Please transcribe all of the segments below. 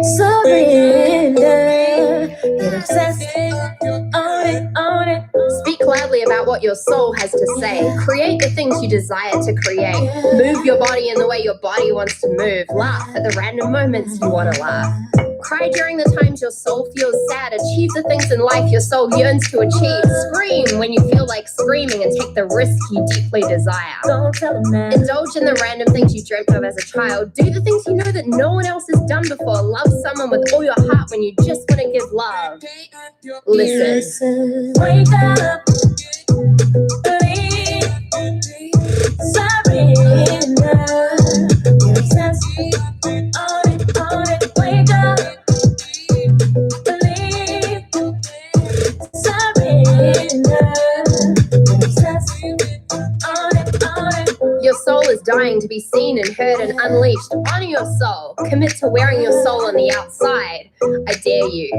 Surrender. Get obsessed. Own it. Speak loudly about what your soul has to say. Create the things you desire to create. Move your body in the way your body wants to move. Laugh at the random moments you want to laugh. Cry during the times your soul feels sad. Achieve the things in life your soul yearns to achieve. Scream when you feel like screaming and take the risk you deeply desire. Don't tell a man. Indulge in the random things you dreamt of as a child. Do the things you know that no one else has done before. Love someone with all your heart when you just want to give love. Listen. Wake up. Believe. Surrender. You're obsessed. Own it. Wake up. Your soul is dying to be seen and heard and unleashed. Honor your soul. Commit to wearing your soul on the outside. I dare you.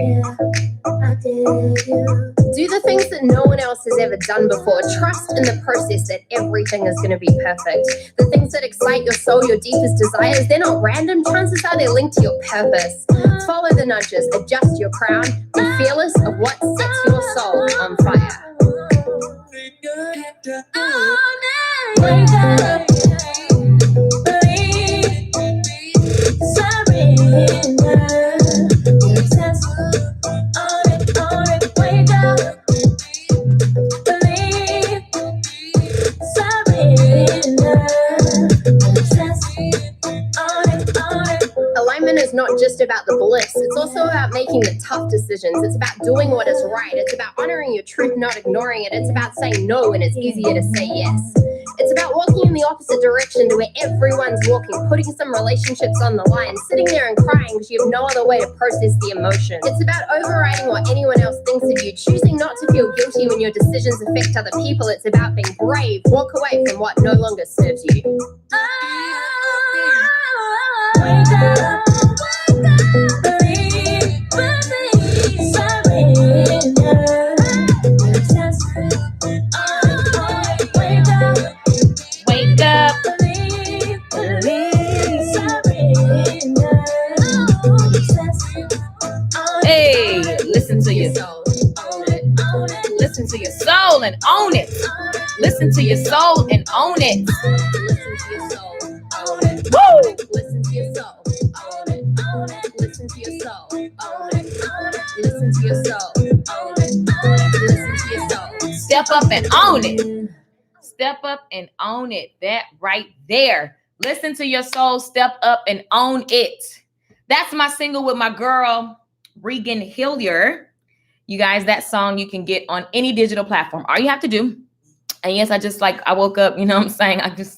I dare you. Do the things that no one else has ever done before. Trust in the process that everything is going to be perfect. The things that excite your soul, your deepest desires, they're not random. Chances are they're linked to your purpose. Follow the nudges. Adjust your crown. Be fearless of what sets your soul on fire. Wake up, believe, surrender, obsessed, own it, wake up, believe, surrender, obsessed, own it. Alignment is not just about the bliss, it's also about making the tough decisions. It's about doing what is right. It's about honoring your truth, not ignoring it. It's about saying no when it's easier to say yes. It's about walking in the opposite direction to where everyone's walking, putting some relationships on the line, sitting there and crying because you have no other way to process the emotion. It's about overriding what anyone else thinks of you, choosing not to feel guilty when your decisions affect other people. It's about being brave, walk away from what no longer serves you. Wake up, believe, surrender, obsessed, wake up. Wake up, believe, surrender, obsessed. Hey, listen to your soul. Listen to your soul and own it. Listen to your soul and own it. Woo! Listen to your soul. Own it. Listen to your soul. Own it. Listen to your soul. Own it. Listen to your soul. Step up and own it. Step up and own it. That right there. Listen to your soul. Step up and own it. That's my single with my girl, Regan Hillier. You guys, that song you can get on any digital platform. All you have to do. And yes, I woke up, you know what I'm saying? I just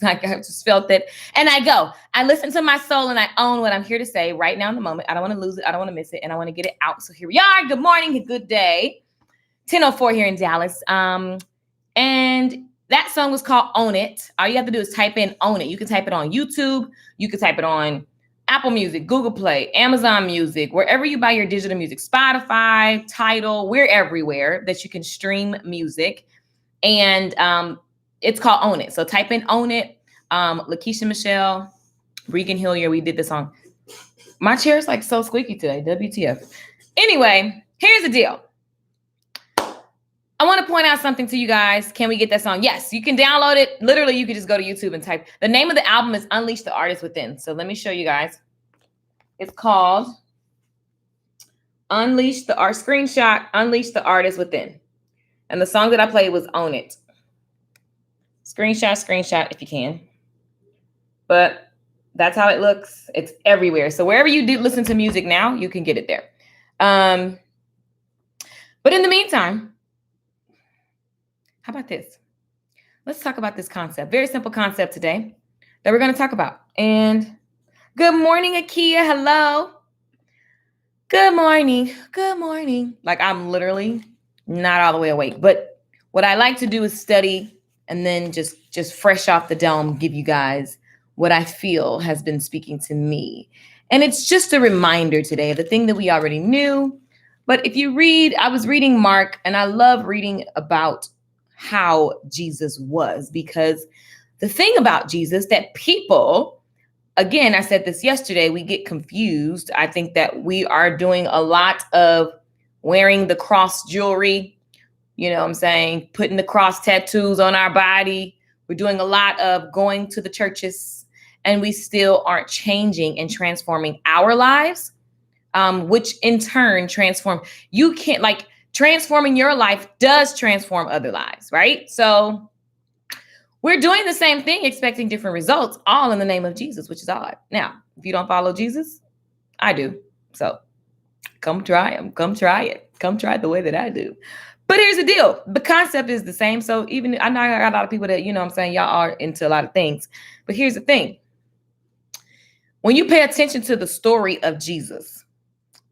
felt it. And I listen to my soul and I own what I'm here to say right now in the moment. I don't want to lose it. I don't want to miss it. And I want to get it out. So here we are. Good morning. Good day. 10:04 here in Dallas. And that song was called Own It. All you have to do is type in Own It. You can type it on YouTube. You can type it on Apple Music, Google Play, Amazon Music, wherever you buy your digital music, Spotify, Tidal, we're everywhere that you can stream music. And it's called Own It. So type in Own It. Lakeisha Michelle, Regan Hillier, we did this song. My chair is like so squeaky today, WTF. Anyway, here's the deal. I want to point out something to you guys. Can we get that song? Yes, you can download it. Literally, you can just go to YouTube and type. The name of the album is Unleash the Artist Within. So let me show you guys. It's called Unleash the Artist Within. And the song that I played was Own It. Screenshot if you can. But that's how it looks. It's everywhere. So wherever you do listen to music now, you can get it there. But in the meantime, how about this? Let's talk about this concept. Very simple concept today that we're going to talk about. And good morning, Akia. Hello. Good morning. Good morning. Like I'm literally not all the way awake. But what I like to do is study and then just fresh off the dome, give you guys what I feel has been speaking to me. And it's just a reminder today, the thing that we already knew. But if you read, I was reading Mark, and I love reading about how Jesus was, because the thing about Jesus that people again, I said this yesterday, we get confused. I think that we are doing a lot of wearing the cross jewelry, you know what I'm saying, putting the cross tattoos on our body. We're doing a lot of going to the churches, and we still aren't changing and transforming our lives, which in turn transform. You can't, like, transforming your life does transform other lives, right? So we're doing the same thing, expecting different results, all in the name of Jesus, which is odd. Now, if you don't follow Jesus, I do. So come try him. Come try it. Come try it the way that I do. But here's the deal. The concept is the same. So even, I know I got a lot of people that, you know what I'm saying, y'all are into a lot of things. But here's the thing. When you pay attention to the story of Jesus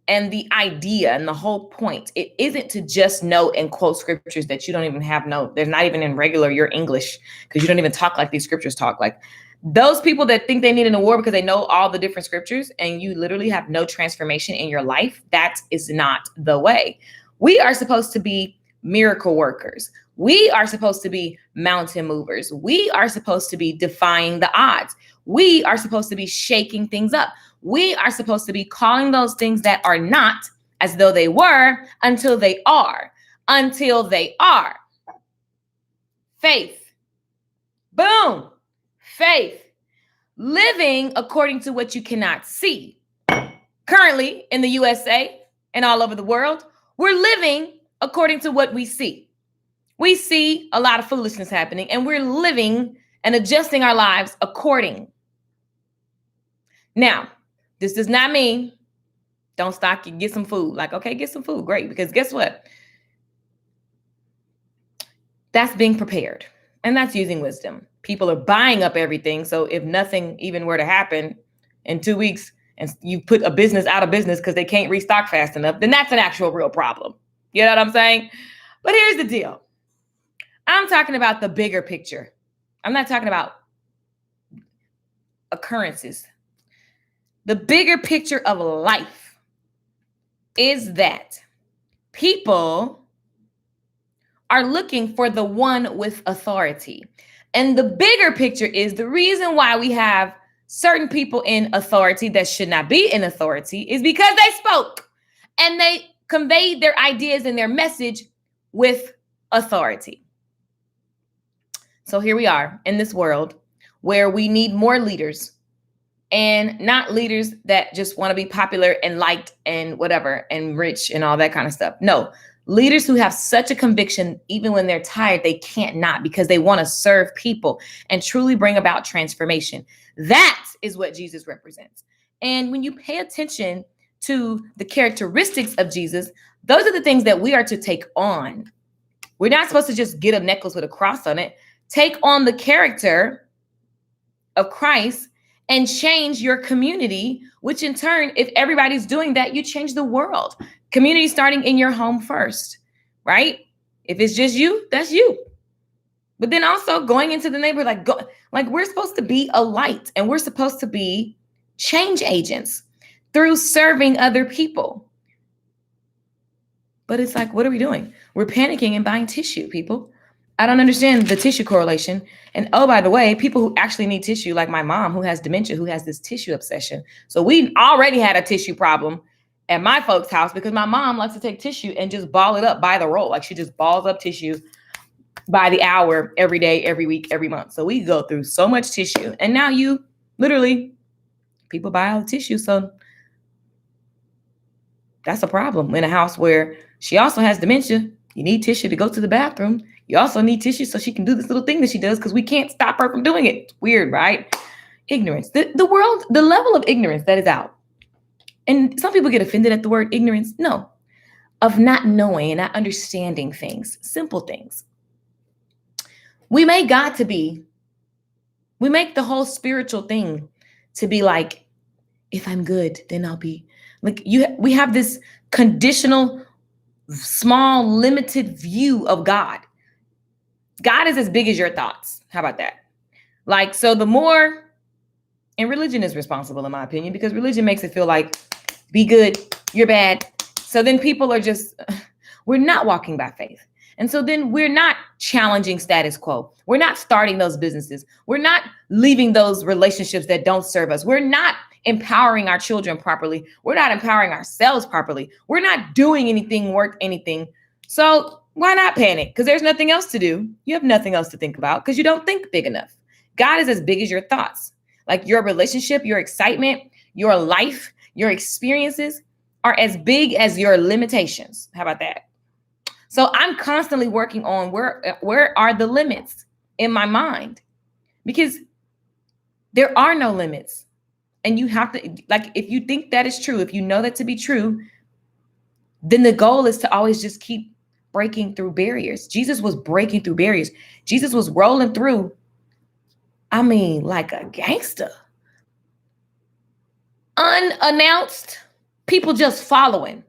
and the idea and the whole point, it isn't to just know and quote scriptures that you don't even have they're not even in regular your English, because you don't even talk like these scriptures talk. Like those people that think they need an award because they know all the different scriptures and you literally have no transformation in your life, that is not the way. We are supposed to be miracle workers. We are supposed to be mountain movers. We are supposed to be defying the odds. We are supposed to be shaking things up. We are supposed to be calling those things that are not as though they were until they are. Until they are. Faith. Boom. Faith. Living according to what you cannot see. Currently in the USA and all over the world, we're living according to what we see. We see a lot of foolishness happening, and we're living and adjusting our lives according. Now, this does not mean don't stop and get some food. Like, okay, get some food. Great. Because guess what? That's being prepared. And that's using wisdom. People are buying up everything. So if nothing even were to happen in 2 weeks and you put a business out of business because they can't restock fast enough, then that's an actual real problem. You know what I'm saying? But here's the deal. I'm talking about the bigger picture. I'm not talking about occurrences. The bigger picture of life is that people are looking for the one with authority. And the bigger picture is the reason why we have certain people in authority that should not be in authority is because they spoke and they conveyed their ideas and their message with authority. So here we are in this world where we need more leaders, and not leaders that just want to be popular and liked and whatever and rich and all that kind of stuff. No, leaders who have such a conviction, even when they're tired, they can't not, because they want to serve people and truly bring about transformation. That is what Jesus represents. And when you pay attention to the characteristics of Jesus, those are the things that we are to take on. We're not supposed to just get a necklace with a cross on it. Take on the character of Christ and change your community, which in turn, if everybody's doing that, you change the world. Community starting in your home first, right? If it's just you, that's you. But then also going into the neighborhood, like we're supposed to be a light, and we're supposed to be change agents through serving other people. But it's like, what are we doing? We're panicking and buying tissue, people. I don't understand the tissue correlation. And oh, by the way, people who actually need tissue, like my mom who has dementia, who has this tissue obsession. So we already had a tissue problem at my folks' house because my mom likes to take tissue and just ball it up by the roll. Like she just balls up tissue by the hour, every day, every week, every month. So we go through so much tissue. And now you literally, people buy all the tissue. So that's a problem in a house where she also has dementia. You need tissue to go to the bathroom. You also need tissue so she can do this little thing that she does because we can't stop her from doing it. It's weird, right? Ignorance. The world, the level of ignorance that is out. And some people get offended at the word ignorance. No. Of not knowing and not understanding things. Simple things. We make God to be. We make the whole spiritual thing to be like, if I'm good, then I'll be. Like we have this conditional, small, limited view of God. God is as big as your thoughts. How about that? Like, so the more, and religion is responsible in my opinion, because religion makes it feel like, be good, you're bad. So then people are just, we're not walking by faith. And so then we're not challenging status quo. We're not starting those businesses. We're not leaving those relationships that don't serve us. We're not empowering our children properly. We're not empowering ourselves properly. We're not doing anything worth anything. So why not panic? Because there's nothing else to do. You have nothing else to think about because you don't think big enough. God is as big as your thoughts. Like your relationship, your excitement, your life, your experiences are as big as your limitations. How about that? So I'm constantly working on where are the limits in my mind? Because there are no limits. And you have to, like, if you think that is true, if you know that to be true, then the goal is to always just keep breaking through barriers. Jesus was breaking through barriers. Jesus was rolling through, I mean, like a gangster. Unannounced, people just following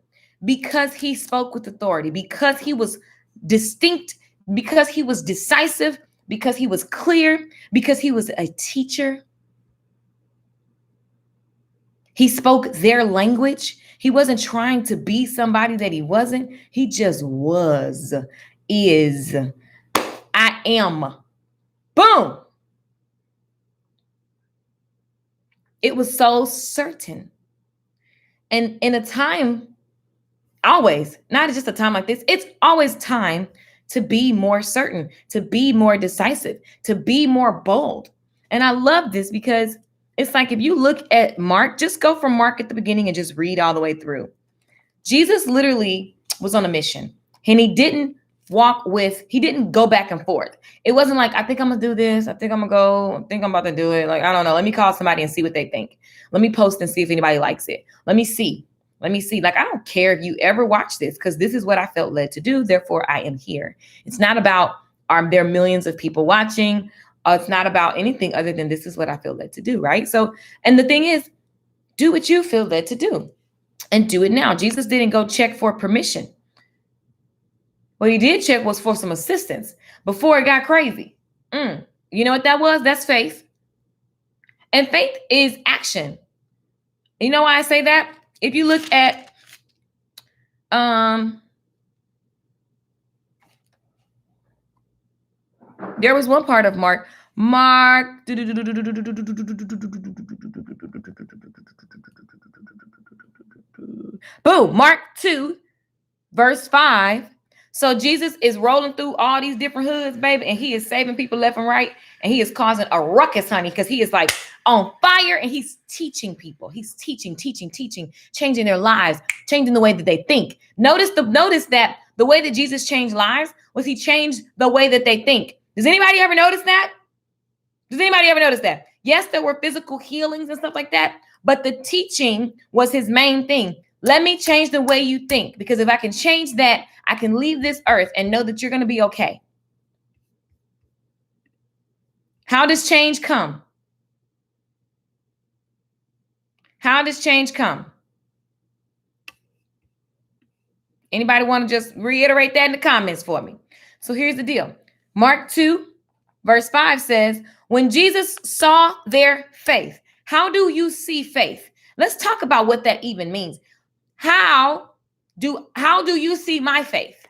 because he spoke with authority, because he was distinct, because he was decisive, because he was clear, because he was a teacher. He spoke their language. He wasn't trying to be somebody that he wasn't. He just was, is, I am. Boom. It was so certain. And in a time, always, not just a time like this, it's always time to be more certain, to be more decisive, to be more bold. And I love this because it's like if you look at Mark, just go from Mark at the beginning and just read all the way through. Jesus literally was on a mission and he didn't go back and forth. It wasn't like, I think I'm going to do this. I think I'm going to go. I think I'm about to do it. Like, I don't know. Let me call somebody and see what they think. Let me post and see if anybody likes it. Let me see. Like, I don't care if you ever watch this because this is what I felt led to do. Therefore, I am here. It's not about, are there millions of people watching? It's not about anything other than this is what I feel led to do, right? So, and the thing is, do what you feel led to do and do it now. Jesus didn't go check for permission. What he did check was for some assistance before it got crazy. You know what that was? That's faith. And faith is action. You know why I say that? If you look at there was one part of Mark. Boom, Mark 2, verse 5. So Jesus is rolling through all these different hoods, baby, and he is saving people left and right. And he is causing a ruckus, honey, because he is like on fire and he's teaching people. He's teaching, changing their lives, changing the way that they think. Notice that the way that Jesus changed lives was he changed the way that they think. Does anybody ever notice that? Yes, there were physical healings and stuff like that, but the teaching was his main thing. Let me change the way you think, because if I can change that, I can leave this earth and know that you're going to be okay. How does change come? Anybody want to just reiterate that in the comments for me? So here's the deal. Mark 2, verse 5 says, when Jesus saw their faith, how do you see faith? Let's talk about what that even means. How do you see my faith?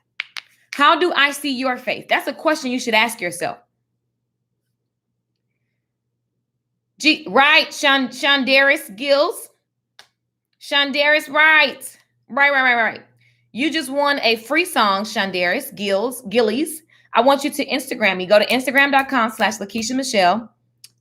How do I see your faith? That's a question you should ask yourself. Right, Shondaris Gills. Shondaris, right. You just won a free song, Shondaris Gillies. I want you to Instagram me. Go to Instagram.com/Lakeisha Michelle.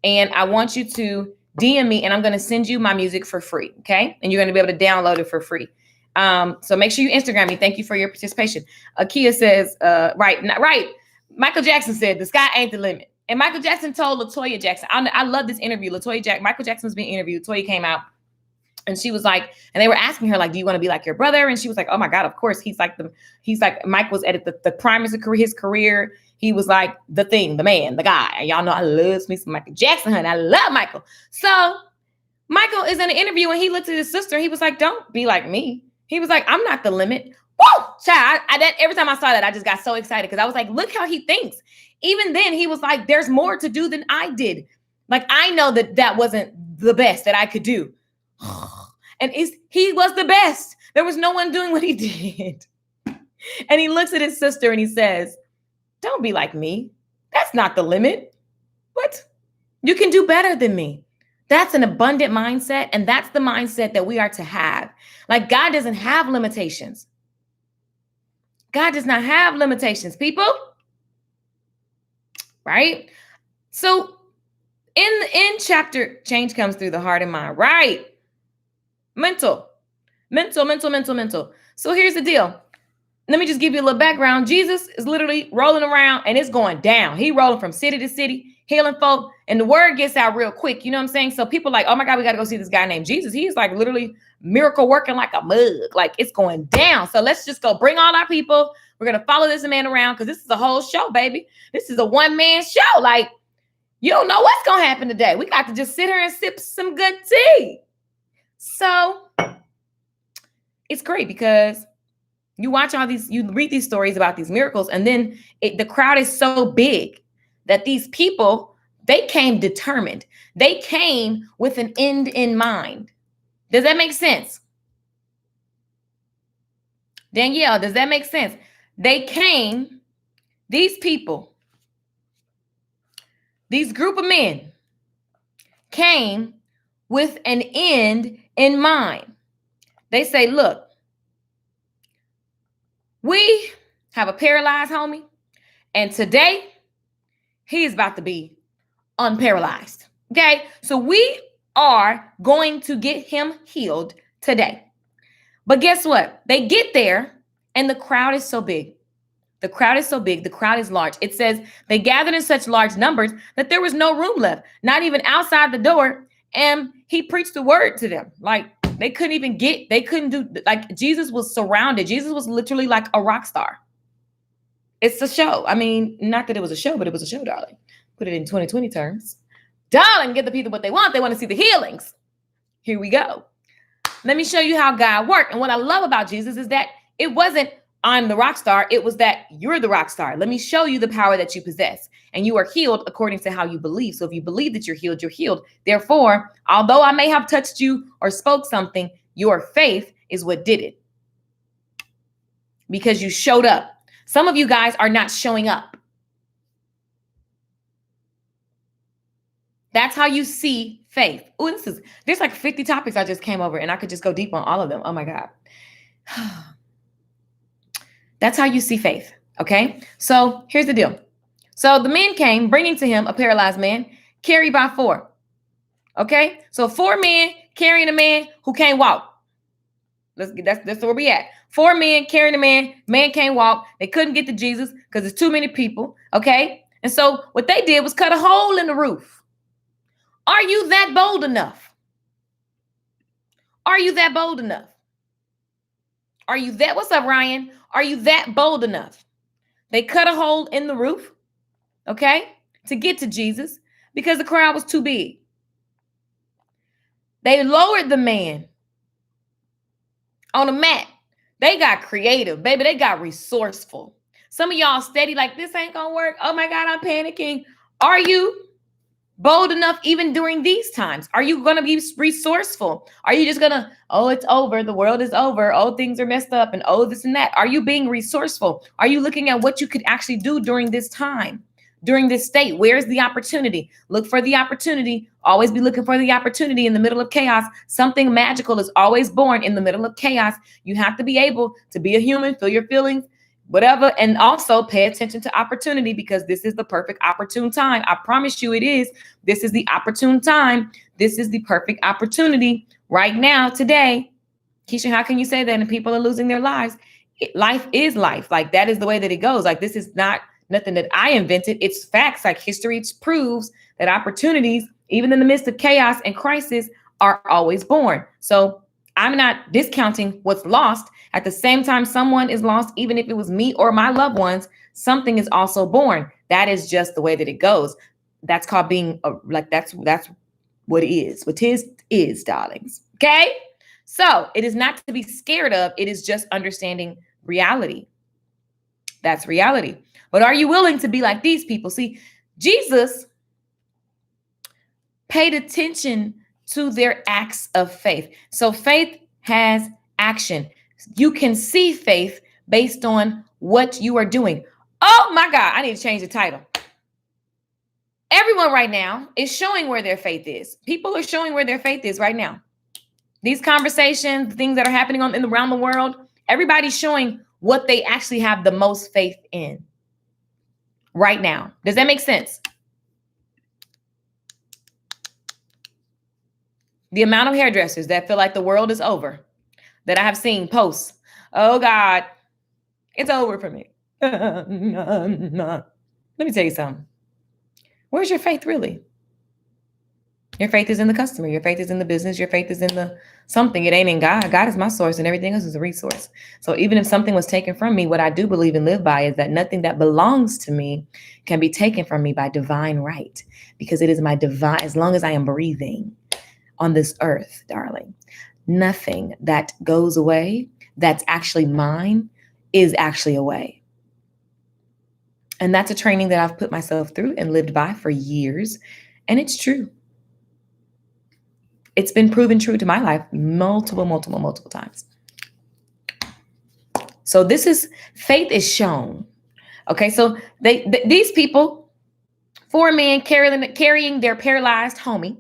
And I want you to DM me and I'm going to send you my music for free. Okay. And you're going to be able to download it for free. So make sure you Instagram me. Thank you for your participation. Akia says, right. Michael Jackson said, the sky ain't the limit. And Michael Jackson told LaToya Jackson, I love this interview. Michael Jackson was being interviewed. LaToya came out and she was like, and they were asking her, like, do you want to be like your brother? And she was like, oh my God, of course. He's like Mike was at the prime of his career. He was like the thing, the man, the guy. And y'all know I love me some Michael Jackson, honey. I love Michael. So Michael is in an interview and he looked at his sister. He was like, don't be like me. He was like, I'm not the limit. Woo! Child, every time I saw that, I just got so excited because I was like, look how he thinks. Even then, he was like, there's more to do than I did. Like, I know that wasn't the best that I could do. And he was the best. There was no one doing what he did. And he looks at his sister and he says, don't be like me. That's not the limit. What? You can do better than me. That's an abundant mindset. And that's the mindset that we are to have. Like, God doesn't have limitations. God does not have limitations, people. Right? So in chapter, change comes through the heart and mind, right? Mental. So here's the deal. Let me just give you a little background. Jesus is literally rolling around and it's going down. He rolling from city to city, healing folk, and the word gets out real quick. You know what I'm saying? So people are like, oh my God, we got to go see this guy named Jesus. He's like literally miracle working like a mug. Like, it's going down. So let's just go bring all our people. We're going to follow this man around because this is a whole show, baby. This is a one-man show. Like, you don't know what's going to happen today. We got to just sit here and sip some good tea. So it's great because you watch all these, you read these stories about these miracles, and then the crowd is so big that these people, they came determined. They came with an end in mind. Does that make sense? Danielle, does that make sense? They came, these people, these group of men came with an end in mind. They say, look, we have a paralyzed homie, and today he is about to be unparalyzed. Okay, so we are going to get him healed today. But guess what? They get there and the crowd is so big. The crowd is so big. The crowd is large. It says they gathered in such large numbers that there was no room left, not even outside the door. And he preached the word to them. Like, they couldn't do, like, Jesus was surrounded. Jesus was literally like a rock star. It's a show. I mean, not that it was a show, but it was a show, darling. Put it in 2020 terms. Darling, give the people what they want. They want to see the healings. Here we go. Let me show you how God worked. And what I love about Jesus is that it wasn't, I'm the rock star. It was that you're the rock star. Let me show you the power that you possess. And you are healed according to how you believe. So if you believe that you're healed, you're healed. Therefore, although I may have touched you or spoke something, your faith is what did it. Because you showed up. Some of you guys are not showing up. That's how you see faith. Oh, there's like 50 topics I just came over and I could just go deep on all of them. Oh my God. That's how you see faith. Okay. So here's the deal. So the men came bringing to him a paralyzed man carried by 4. Okay. So 4 men carrying a man who can't walk. That's where we at. 4 men carrying a man can't walk. They couldn't get to Jesus because there's too many people. Okay. And so what they did was cut a hole in the roof. Are you that bold enough? Are you that bold enough? Are you that? What's up, Ryan? Are you that bold enough? They cut a hole in the roof, okay, to get to Jesus because the crowd was too big. They lowered the man on a mat. They got creative, baby. They got resourceful. Some of y'all steady like, this ain't gonna work. Oh my God, I'm panicking. Are you bold enough even during these times? Are you going to be resourceful? Are you just going to, oh, it's over. The world is over. Oh, things are messed up and oh, this and that. Are you being resourceful? Are you looking at what you could actually do during this time, during this state? Where's the opportunity? Look for the opportunity. Always be looking for the opportunity in the middle of chaos. Something magical is always born in the middle of chaos. You have to be able to be a human, feel your feelings, whatever, and also pay attention to opportunity because this is the perfect opportune time. I promise you it is. This is the opportune time. This is the perfect opportunity right now, today. Keisha, how can you say that and people are losing their lives? Life is life. Like, that is the way that it goes. Like, this is not nothing that I invented. It's facts. Like, history proves that opportunities, even in the midst of chaos and crisis, are always born. So I'm not discounting what's lost. At the same time, someone is lost, even if it was me or my loved ones, something is also born. That is just the way that it goes. That's called being that's what it is. What is, darlings. Okay. So it is not to be scared of. It is just understanding reality. That's reality. But are you willing to be like these people? See, Jesus paid attention to their acts of faith. So faith has action. You can see faith based on what you are doing. Oh my God, I need to change the title. Everyone right now is showing where their faith is. People are showing where their faith is right now. These conversations, things that are happening around the world, everybody's showing what they actually have the most faith in right now. Does that make sense? The amount of hairdressers that feel like the world is over, that I have seen posts, oh God, it's over for me. Let me tell you something. Where's your faith really? Your faith is in the customer. Your faith is in the business. Your faith is in the something. It ain't in God. God is my source and everything else is a resource. So even if something was taken from me, what I do believe and live by is that nothing that belongs to me can be taken from me by divine right, because it is my divine, as long as I am breathing on this earth, darling, nothing that goes away that's actually mine is actually away. And that's a training that I've put myself through and lived by for years. And it's true. It's been proven true to my life multiple times. So this is, faith is shown. Okay, so these people, 4 men carrying their paralyzed homie.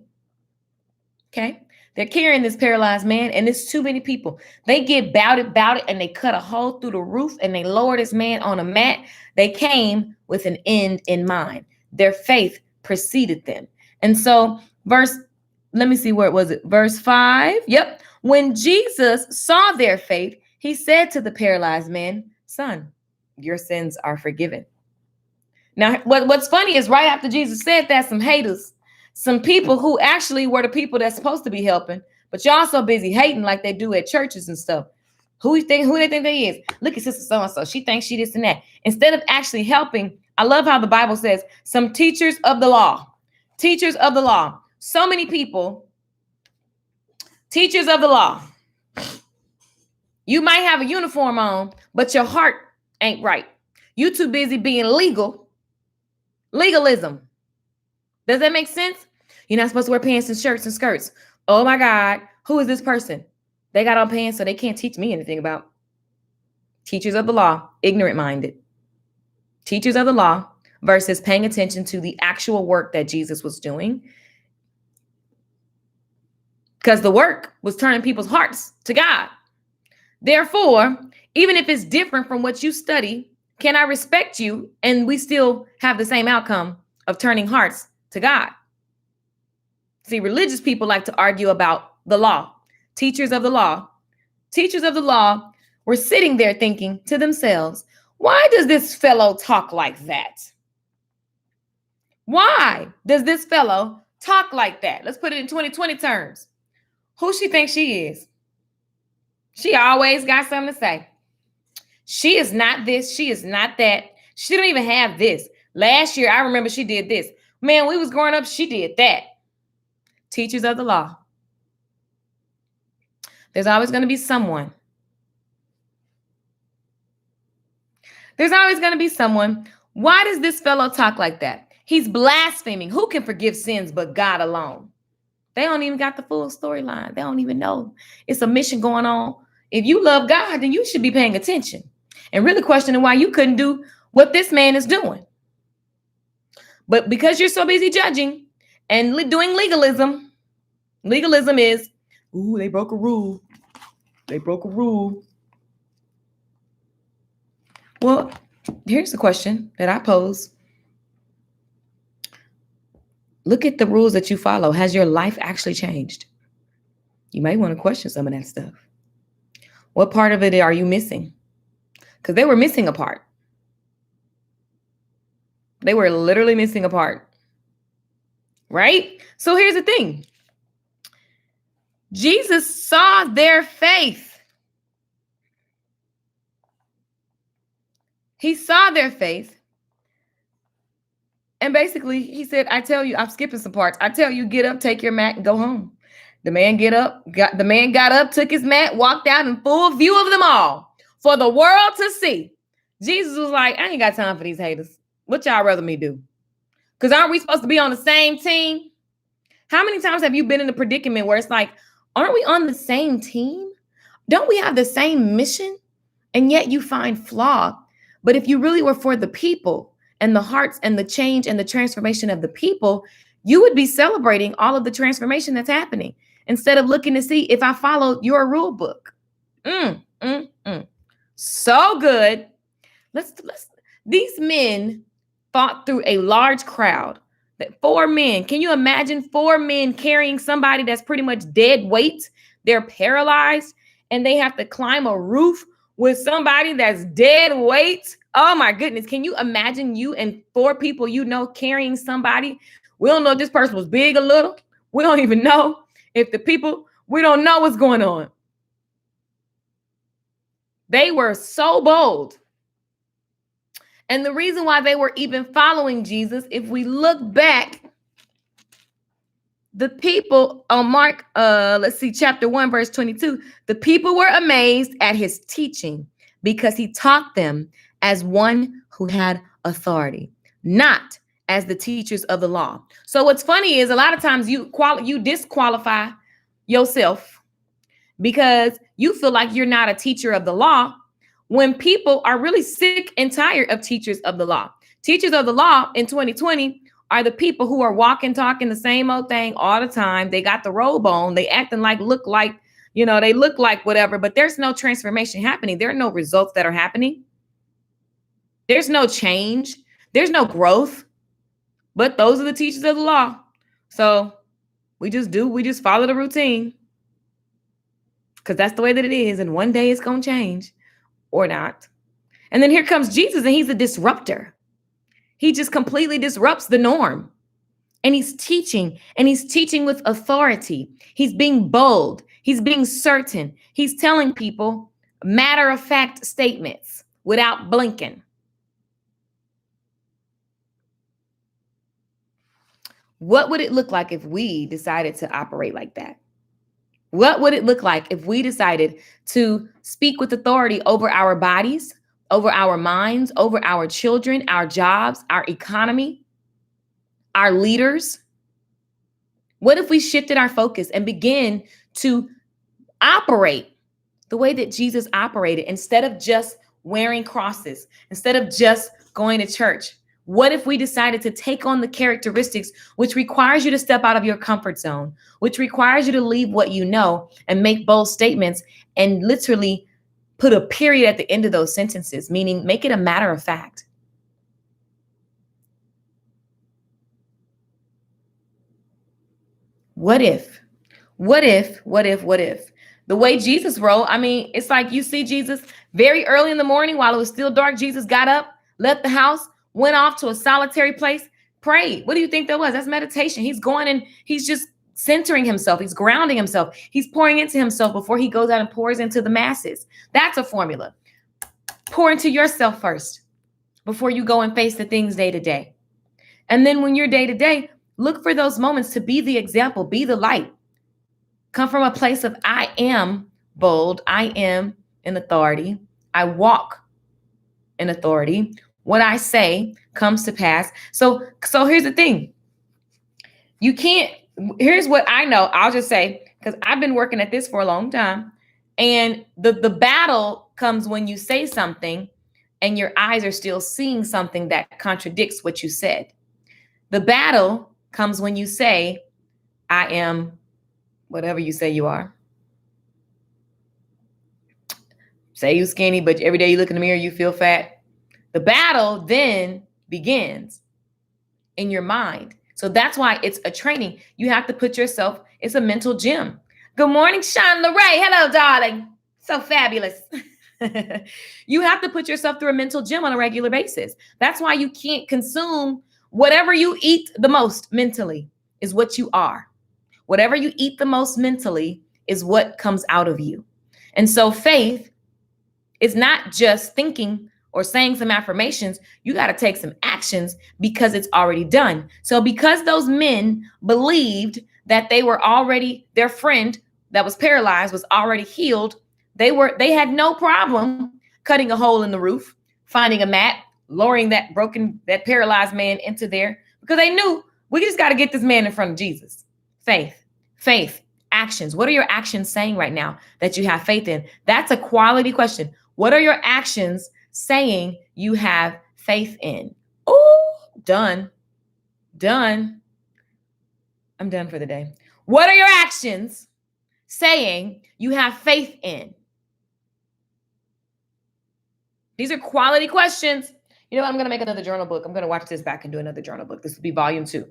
Okay, they're carrying this paralyzed man, and it's too many people. They get about it, and they cut a hole through the roof, and they lower this man on a mat. They came with an end in mind. Their faith preceded them. And so let me see where it was. Verse 5. Yep. When Jesus saw their faith, he said to the paralyzed man, son, your sins are forgiven. Now, what's funny is right after Jesus said that, some haters, some people who actually were the people that's supposed to be helping, but y'all so busy hating like they do at churches and stuff. Who they think they is? Look at sister so-and-so. She thinks she this and that. Instead of actually helping, I love how the Bible says some teachers of the law. So many people, teachers of the law. You might have a uniform on, but your heart ain't right. You too busy being legalism. Does that make sense? You're not supposed to wear pants and shirts and skirts. Oh my God, who is this person? They got on pants, so they can't teach me anything about. Teachers of the law, ignorant minded. Teachers of the law versus paying attention to the actual work that Jesus was doing. Because the work was turning people's hearts to God. Therefore, even if it's different from what you study, can I respect you and we still have the same outcome of turning hearts to God? See, religious people like to argue about the law. Teachers of the law were sitting there thinking to themselves, why does this fellow talk like that? Why does this fellow talk like that? Let's put it in 2020 terms. Who she thinks she is? She always got something to say. She is not this. She is not that. She don't even have this. Last year, I remember she did this. Man, we was growing up, she did that. Teachers of the law. There's always going to be someone. Why does this fellow talk like that? He's blaspheming. Who can forgive sins but God alone? They don't even got the full storyline. They don't even know. It's a mission going on. If you love God, then you should be paying attention and really questioning why you couldn't do what this man is doing. But because you're so busy judging and doing legalism is, ooh, they broke a rule. Well, here's the question that I pose. Look at the rules that you follow. Has your life actually changed? You might want to question some of that stuff. What part of it are you missing? Because they were missing a part. They were literally missing a part. Right? So here's the thing. Jesus saw their faith. He saw their faith. And basically, he said, I tell you, I'm skipping some parts. I tell you, get up, take your mat, and go home. The man got up, took his mat, walked out in full view of them all for the world to see. Jesus was like, I ain't got time for these haters. What y'all rather me do? Because aren't we supposed to be on the same team? How many times have you been in a predicament where it's like, aren't we on the same team? Don't we have the same mission? And yet you find flaw. But if you really were for the people and the hearts and the change and the transformation of the people, you would be celebrating all of the transformation that's happening instead of looking to see if I followed your rule book. So good. Let's these men fought through a large crowd. That 4 men. Can you imagine 4 men carrying somebody that's pretty much dead weight? They're paralyzed and they have to climb a roof with somebody that's dead weight. Oh my goodness. Can you imagine you and 4 people you know carrying somebody? We don't know if this person was big or little. We don't even know if the people, we don't know what's going on. They were so bold. And the reason why they were even following Jesus, if we look back, the people on Mark, chapter 1, verse 22, the people were amazed at his teaching because he taught them as one who had authority, not as the teachers of the law. So what's funny is a lot of times you disqualify yourself because you feel like you're not a teacher of the law when people are really sick and tired of teachers of the law. Teachers of the law in 2020 are the people who are walking, talking the same old thing all the time. They got the robe on. They acting like, look like whatever, but there's no transformation happening. There are no results that are happening. There's no change. There's no growth. But those are the teachers of the law. So we just follow the routine because that's the way that it is. And one day it's going to change or not. And then here comes Jesus and he's a disruptor. He just completely disrupts the norm. And he's teaching with authority. He's being bold. He's being certain. He's telling people matter-of-fact statements without blinking. What would it look like if we decided to operate like that? What would it look like if we decided to speak with authority over our bodies, over our minds, over our children, our jobs, our economy, our leaders? What if we shifted our focus and begin to operate the way that Jesus operated instead of just wearing crosses, instead of just going to church? What if we decided to take on the characteristics which requires you to step out of your comfort zone, which requires you to leave what you know and make bold statements and literally put a period at the end of those sentences, meaning make it a matter of fact? What if the way Jesus rolled? I mean, it's like you see Jesus very early in the morning while it was still dark. Jesus got up, left the house, went off to a solitary place, prayed. What do you think that was? That's meditation. He's going and he's just centering himself. He's grounding himself. He's pouring into himself before he goes out and pours into the masses. That's a formula. Pour into yourself first before you go and face the things day to day. And then when you're day to day, look for those moments to be the example, be the light. Come from a place of I am bold. I am in authority. I walk in authority. What I say comes to pass. So here's the thing. Here's what I know. I'll just say, because I've been working at this for a long time. And the battle comes when you say something and your eyes are still seeing something that contradicts what you said. The battle comes when you say, I am whatever you say you are. Say you skinny, but every day you look in the mirror, you feel fat. The battle then begins in your mind. So that's why it's a training. You have to put yourself, it's a mental gym. Good morning, Sean LeRae. Hello, darling. So fabulous. You have to put yourself through a mental gym on a regular basis. That's why you can't consume whatever you eat the most mentally is what you are. Whatever you eat the most mentally is what comes out of you. And so faith is not just thinking or saying some affirmations. You got to take some actions because it's already done. So because those men believed that their friend that was paralyzed was already healed, they had no problem cutting a hole in the roof, finding a mat, lowering that paralyzed man into there, because they knew we just got to get this man in front of Jesus. Faith, actions. What are your actions saying right now that you have faith in? That's a quality question. What are your actions saying you have faith in? Oh, done. I'm done for the day. What are your actions saying you have faith in? These are quality questions. You know what? I'm going to make another journal book. I'm going to watch this back and do another journal book. This will be volume 2.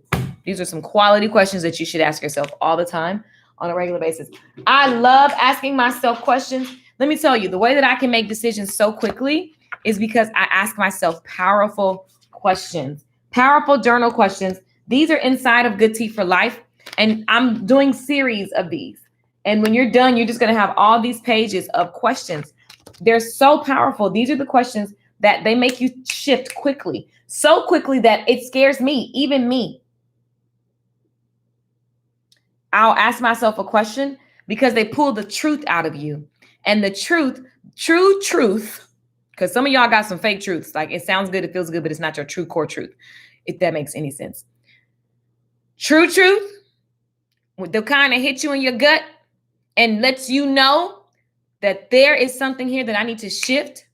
These are some quality questions that you should ask yourself all the time on a regular basis. I love asking myself questions. Let me tell you, the way that I can make decisions so quickly is because I ask myself powerful questions, powerful journal questions. These are inside of Good Tea for Life, and I'm doing series of these. And when you're done, you're just going to have all these pages of questions. They're so powerful. These are the questions that they make you shift quickly, so quickly that it scares me, even me. I'll ask myself a question because they pull the truth out of you. And the truth, true truth, because some of y'all got some fake truths. Like it sounds good, it feels good, but it's not your true core truth, if that makes any sense. True truth, they'll kind of hit you in your gut and lets you know that there is something here that I need to shift.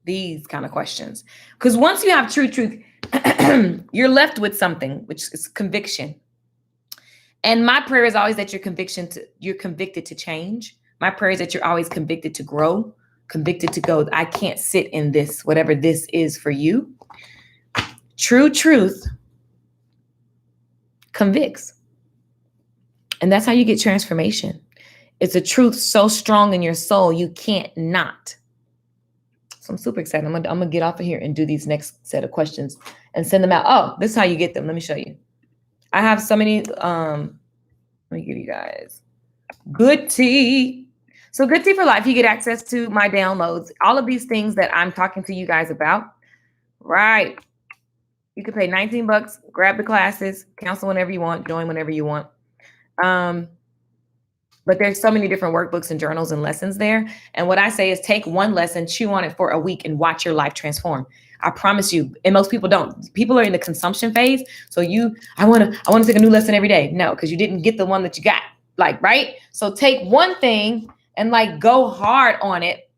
These kind of questions. Because once you have true truth, you're left with something, which is conviction. And my prayer is always that you're convicted to change. My prayer is that you're always convicted to grow, convicted to go. I can't sit in this, whatever this is for you. True truth convicts. And that's how you get transformation. It's a truth so strong in your soul, you can't not. So I'm super excited. I'm gonna get off of here and do these next set of questions and send them out. Oh, this is how you get them. Let me show you. I have so many, let me give you guys Good Tea. So Good Tea for Life, you get access to my downloads, all of these things that I'm talking to you guys about, right? You can pay $19, grab the classes, cancel whenever you want, join whenever you want. But there's so many different workbooks and journals and lessons there. And what I say is take one lesson, chew on it for a week and watch your life transform. I promise you. And most people don't. People are in the consumption phase. So I want to take a new lesson every day. No, because you didn't get the one that you got. Like, right? So take one thing and like go hard on it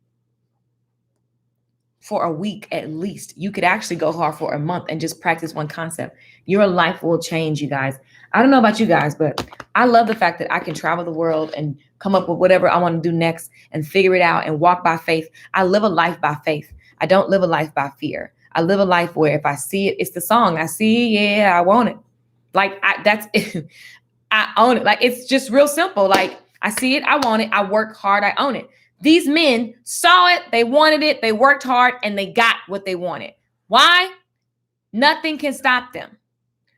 for a week at least. You could actually go hard for a month and just practice one concept. Your life will change, you guys. I don't know about you guys, but I love the fact that I can travel the world and come up with whatever I want to do next and figure it out and walk by faith. I live a life by faith. I don't live a life by fear. I live a life where if I see it, it's the song. I see, yeah, I want it. Like that's it. I own it. Like it's just real simple. Like I see it, I want it. I work hard, I own it. These men saw it, they wanted it, they worked hard, and they got what they wanted. Why? Nothing can stop them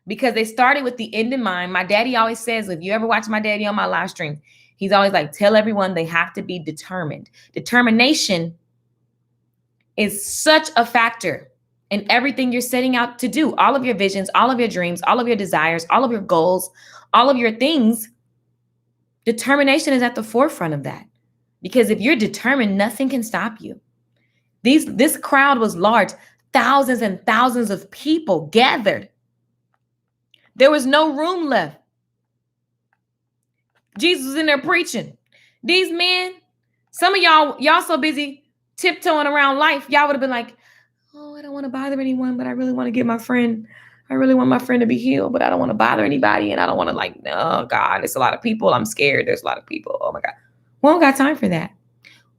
because they started with the end in mind. My daddy always says, if you ever watch my daddy on my live stream, he's always like, tell everyone they have to be determined. Determination is such a factor in everything you're setting out to do. All of your visions, all of your dreams, all of your desires, all of your goals, all of your things. Determination is at the forefront of that. Because if you're determined, nothing can stop you. This crowd was large. Thousands and thousands of people gathered. There was no room left. Jesus was in there preaching. These men, some of y'all so busy tiptoeing around life, y'all would have been like, oh, I don't want to bother anyone, but I really want to get I really want my friend to be healed, but I don't want to bother anybody. And I don't want to oh God, there's a lot of people. I'm scared. There's a lot of people. Oh my God. We don't got time for that.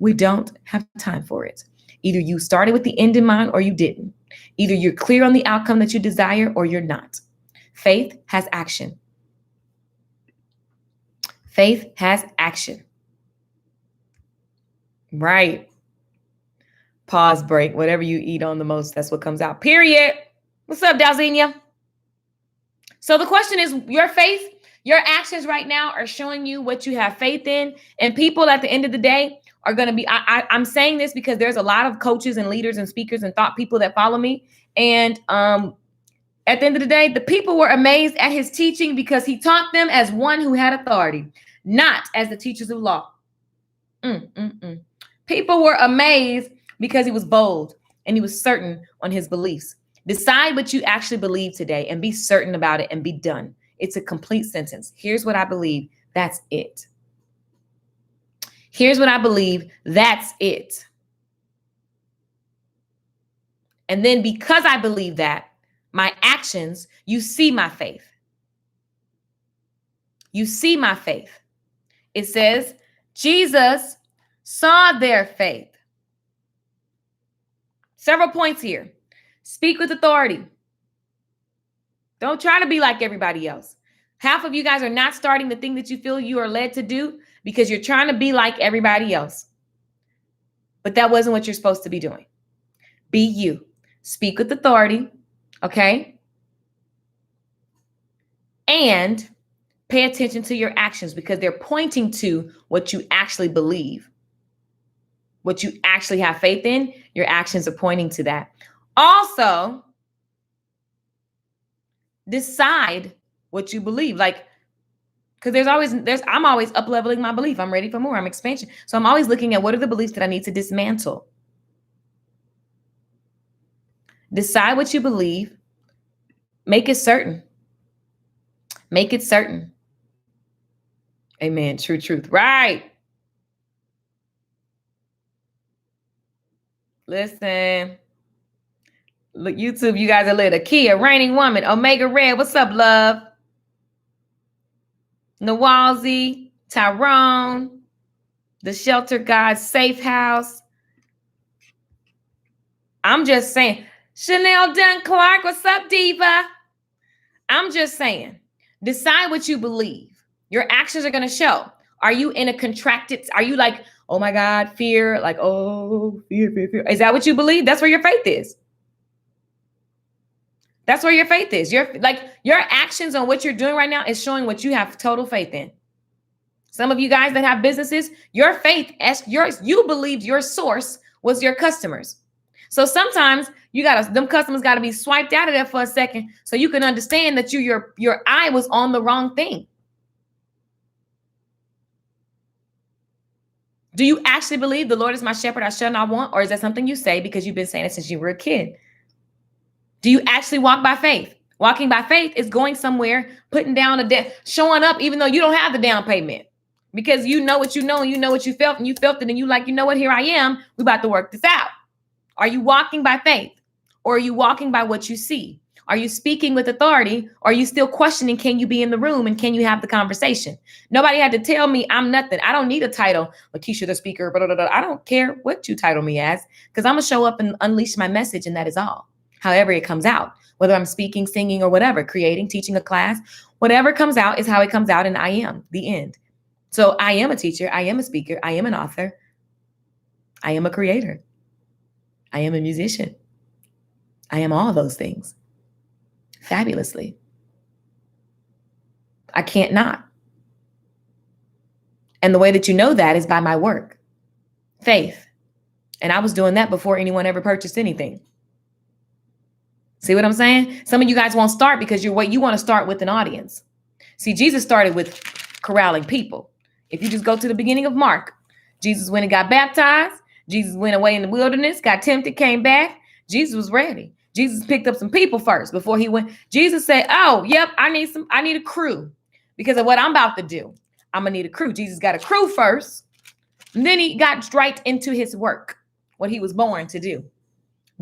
We don't have time for it. Either you started with the end in mind or you didn't. Either you're clear on the outcome that you desire or you're not. Faith has action. Faith has action. Right. Pause, break. Whatever you eat on the most, that's what comes out. Period. What's up, Dalzinia? So the question is, your faith, your actions right now are showing you what you have faith in. And people at the end of the day are going to be, I'm saying this because there's a lot of coaches and leaders and speakers and thought people that follow me. And at the end of the day, the people were amazed at his teaching because he taught them as one who had authority, not as the teachers of law. People were amazed because he was bold and he was certain on his beliefs. Decide what you actually believe today and be certain about it and be done. It's a complete sentence. Here's what I believe. That's it. Here's what I believe. That's it. And then because I believe that, my actions, you see my faith. You see my faith. It says, Jesus saw their faith. Several points here. Speak with authority. Don't try to be like everybody else. Half of you guys are not starting the thing that you feel you are led to do because you're trying to be like everybody else. But that wasn't what you're supposed to be doing. Be you. Speak with authority, okay? And pay attention to your actions because they're pointing to what you actually believe. What you actually have faith in, your actions are pointing to that. Also, decide what you believe. Like, because I'm always up-leveling my belief. I'm ready for more. I'm expansion. So I'm always looking at what are the beliefs that I need to dismantle. Decide what you believe. Make it certain. Make it certain. Amen. True truth. Right. Listen. Look, YouTube, you guys are lit. Akia, Reigning Woman, Omega Red. What's up, love? Nawazi, Tyrone, The Shelter God, Safe House. I'm just saying. Chanel Dunn Clark, what's up, Diva? I'm just saying. Decide what you believe. Your actions are going to show. Are you in a contracted, are you like, oh my God, fear, like, oh, fear. Is that what you believe? That's where your faith is. That's where your faith is. Your actions on what you're doing right now is showing what you have total faith in. Some of you guys that have businesses, your faith, you believed your source was your customers. So sometimes them customers got to be swiped out of there for a second so you can understand that your eye was on the wrong thing. Do you actually believe the Lord is my shepherd, I shall not want? Or is that something you say because you've been saying it since you were a kid? Do you actually walk by faith? Walking by faith is going somewhere, putting down a debt, showing up even though you don't have the down payment. Because you know what you know and you know what you felt and you felt it and you like, you know what, here I am. We about to work this out. Are you walking by faith? Or are you walking by what you see? Are you speaking with authority? Or are you still questioning, can you be in the room and can you have the conversation? Nobody had to tell me I'm nothing. I don't need a title, Lakeisha the speaker, blah, blah, blah. I don't care what you title me as because I'm going to show up and unleash my message and that is all. However it comes out, whether I'm speaking, singing, or whatever, creating, teaching a class, whatever comes out is how it comes out and I am the end. So I am a teacher. I am a speaker. I am an author. I am a creator. I am a musician. I am all those things fabulously. I can't not. And the way that you know that is by my work, faith. And I was doing that before anyone ever purchased anything. See what I'm saying? Some of you guys won't start because you want to start with an audience. See, Jesus started with corralling people. If you just go to the beginning of Mark, Jesus went and got baptized. Jesus went away in the wilderness, got tempted, came back. Jesus was ready. Jesus picked up some people first before he went. Jesus said, oh, yep, I need a crew because of what I'm about to do. I'm going to need a crew. Jesus got a crew first. And then he got right into his work, what he was born to do,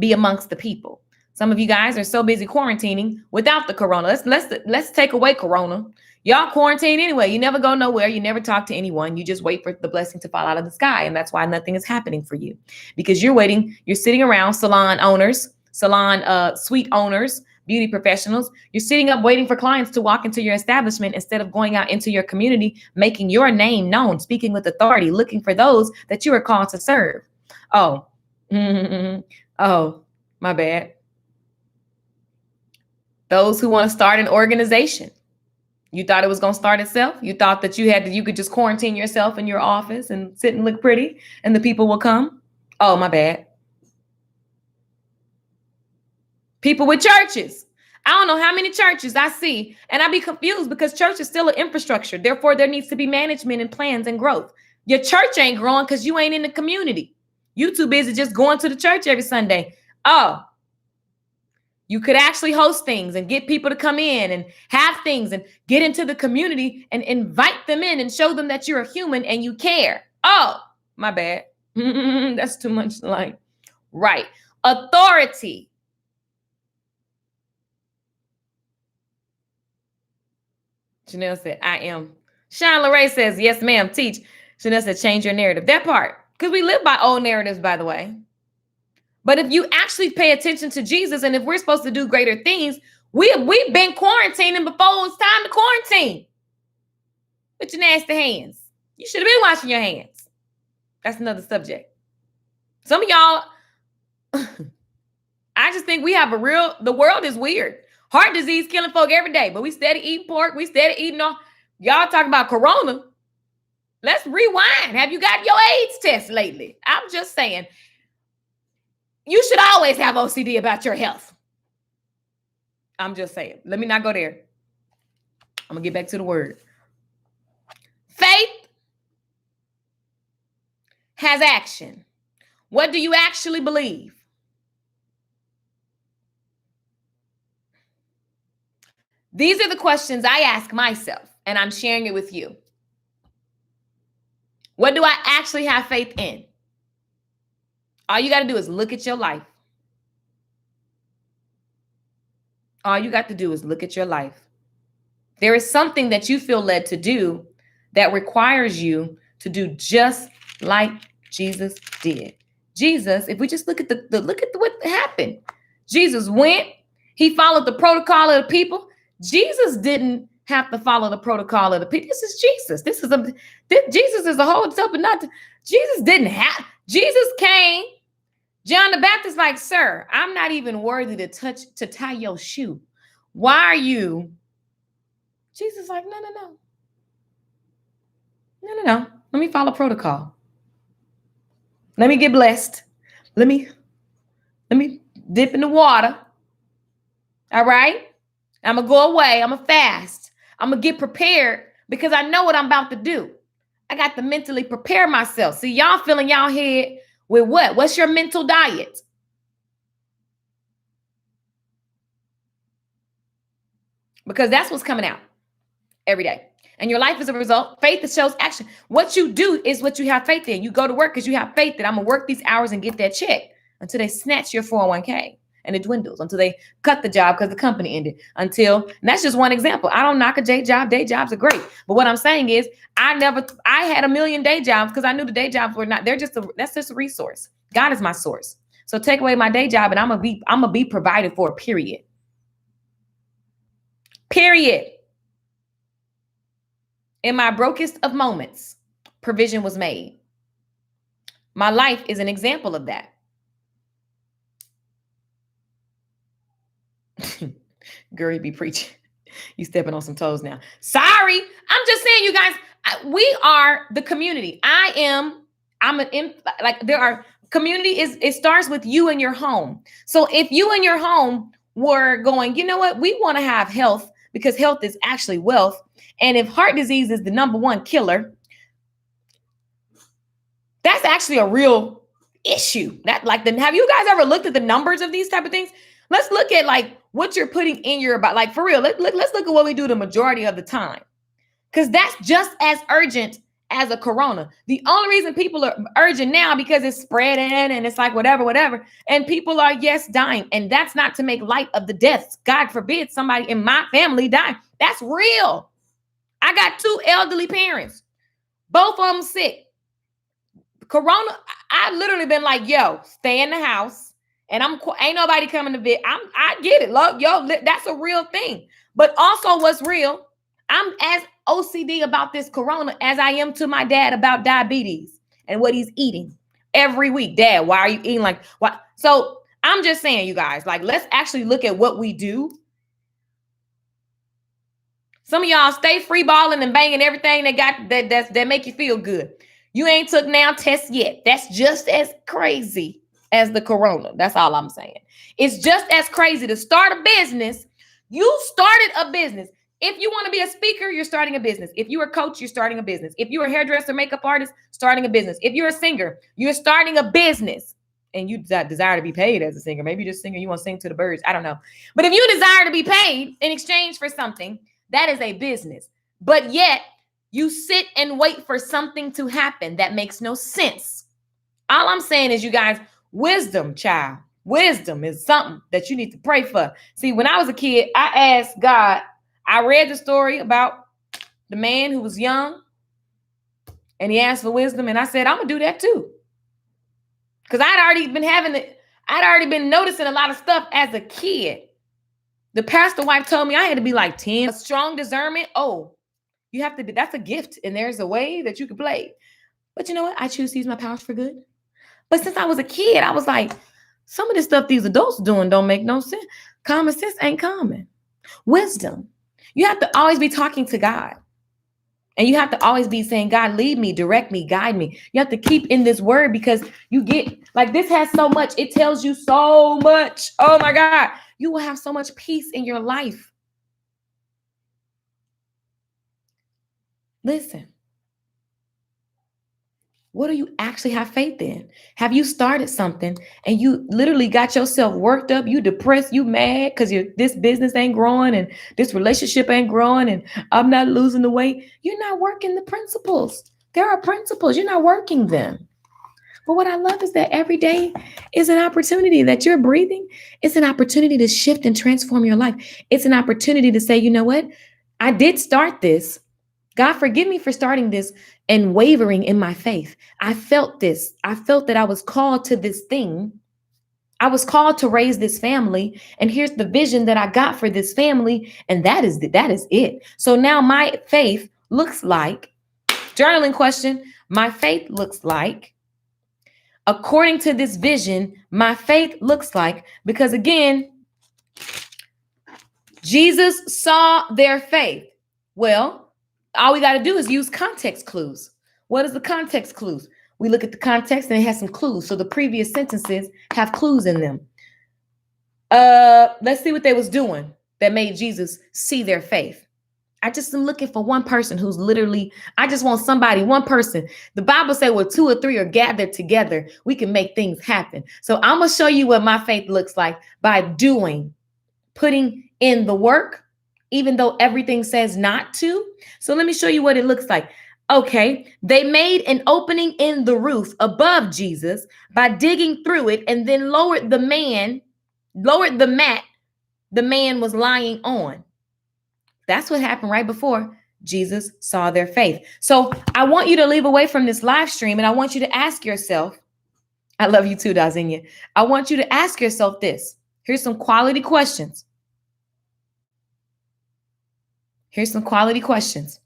be amongst the people. Some of you guys are so busy quarantining without the corona. Let's take away corona. Y'all quarantine anyway. You never go nowhere. You never talk to anyone. You just wait for the blessing to fall out of the sky. And that's why nothing is happening for you because you're waiting. You're sitting around salon owners, suite owners, beauty professionals. You're sitting up waiting for clients to walk into your establishment instead of going out into your community, making your name known, speaking with authority, looking for those that you are called to serve. Oh, oh, my bad. Those who want to start an organization. You thought it was going to start itself. You thought that you could just quarantine yourself in your office and sit and look pretty and the people will come. Oh, my bad. People with churches. I don't know how many churches I see, and I be confused because church is still an infrastructure. Therefore, there needs to be management and plans and growth. Your church ain't growing because you ain't in the community. You too busy just going to the church every Sunday. Oh, you could actually host things and get people to come in and have things and get into the community and invite them in and show them that you're a human and you care. Oh, my bad. That's too much like. Right. Authority. Chanel said, I am. Sean Lorraine says, yes, ma'am, teach. Chanel said, change your narrative. That part. Because we live by old narratives, by the way. But if you actually pay attention to Jesus, and if we're supposed to do greater things, we've been quarantining before it was time to quarantine. With your nasty hands. You should have been washing your hands. That's another subject. Some of y'all, I just think we have the world is weird. Heart disease killing folk every day, but we steady eating pork. We steady eating all. Y'all talking about corona. Let's rewind. Have you got your AIDS test lately? I'm just saying. You should always have OCD about your health. I'm just saying. Let me not go there. I'm going to get back to the word. Faith has action. What do you actually believe? These are the questions I ask myself, and I'm sharing it with you. What do I actually have faith in? All you got to do is look at your life. All you got to do is look at your life. There is something that you feel led to do that requires you to do just like Jesus did. Jesus, if we just look at what happened. Jesus went, he followed the protocol of the people. Jesus didn't have to follow the protocol of the people. This is Jesus. Jesus is a whole self, but not Jesus didn't have. Jesus came. John the Baptist, like, sir, I'm not even worthy to tie your shoe. Why are you? Jesus, like, no. Let me follow protocol. Let me get blessed. Let me dip in the water. All right. I'm going to go away. I'm going to fast. I'm going to get prepared because I know what I'm about to do. I got to mentally prepare myself. See, y'all filling y'all head with what? What's your mental diet? Because that's what's coming out every day. And your life is a result. Faith shows action. What you do is what you have faith in. You go to work because you have faith that I'm going to work these hours and get that check until they snatch your 401k. And it dwindles until they cut the job because the company ended. And that's just one example. I don't knock a day job. Day jobs are great. But what I'm saying is I had a million day jobs because I knew the day jobs were not, that's just a resource. God is my source. So take away my day job and I'm going to be provided for, period. Period. In my brokest of moments, provision was made. My life is an example of that. Girl, you be preaching. You stepping on some toes now. Sorry. I'm just saying, you guys, we are the community. There are community it starts with you and your home. So if you and your home were going, you know what? We want to have health because health is actually wealth. And if heart disease is the number one killer, that's actually a real issue. Have you guys ever looked at the numbers of these type of things? Let's look at what you're putting in your body. Like for real, let's look at what we do the majority of the time. Because that's just as urgent as a corona. The only reason people are urgent now because it's spreading and it's like whatever. And people are, yes, dying. And that's not to make light of the deaths. God forbid somebody in my family die. That's real. I got 2 elderly parents. Both of them sick. Corona, I literally been like, yo, stay in the house. And ain't nobody coming to visit. I get it. Look, yo, that's a real thing. But also what's real, I'm as OCD about this corona as I am to my dad about diabetes and what he's eating every week. Dad, why are you eating like what? So I'm just saying, you guys, let's actually look at what we do. Some of y'all stay free balling and banging everything they got that make you feel good. You ain't took now tests yet. That's just as crazy as the corona. That's all I'm saying. It's just as crazy to start a business. You started a business. If you want to be a speaker, you're starting a business. If you're a coach, you're starting a business. If you're a hairdresser, makeup artist, starting a business. If you're a singer, you're starting a business. And you desire to be paid as a singer. Maybe you're just a singer, you want to sing to the birds. I don't know. But if you desire to be paid in exchange for something, that is a business. But yet, You sit and wait for something to happen that makes no sense. All I'm saying is, you guys, wisdom, child. Wisdom is something that you need to pray for. See, when I was a kid, I asked God, I read the story about the man who was young and he asked for wisdom. And I said, I'm going to do that too. Because I'd already been noticing a lot of stuff as a kid. The pastor wife told me I had to be like 10. A strong discernment. Oh, you have to be, that's a gift. And there's a way that you can play. But you know what? I choose to use my powers for good. But since I was a kid, I was like, some of this stuff these adults doing don't make no sense. Common sense ain't common. Wisdom. You have to always be talking to God. And you have to always be saying, God, lead me, direct me, guide me. You have to keep in this word because you get, like, this has so much. It tells you so much. Oh my God. You will have so much peace in your life. Listen. What do you actually have faith in? Have you started something and you literally got yourself worked up? You depressed, you mad because this business ain't growing and this relationship ain't growing and I'm not losing the weight. You're not working the principles. There are principles. You're not working them. But what I love is that every day is an opportunity that you're breathing. It's an opportunity to shift and transform your life. It's an opportunity to say, you know what? I did start this. God, forgive me for starting this and wavering in my faith. I felt this. I felt that I was called to this thing. I was called to raise this family. And here's the vision that I got for this family. And that is it. So now my faith looks like, journaling question, my faith looks like, according to this vision, my faith looks like, because again, Jesus saw their faith. Well, all we got to do is use context clues. What is the context clues? We look at the context and it has some clues. So the previous sentences have clues in them. Let's see what they was doing that made Jesus see their faith. I just am looking for one person who's literally, I just want somebody, one person. The Bible said where 2 or 3 are gathered together, we can make things happen. So I'm going to show you what my faith looks like by doing, putting in the work, even though everything says not to. So let me show you what it looks like. Okay, they made an opening in the roof above Jesus by digging through it and then lowered the mat the man was lying on. That's what happened right before Jesus saw their faith. So I want you to leave away from this live stream and I want you to ask yourself, I love you too, Dazinia. I want you to ask yourself this. Here's some quality questions. Here's some quality questions.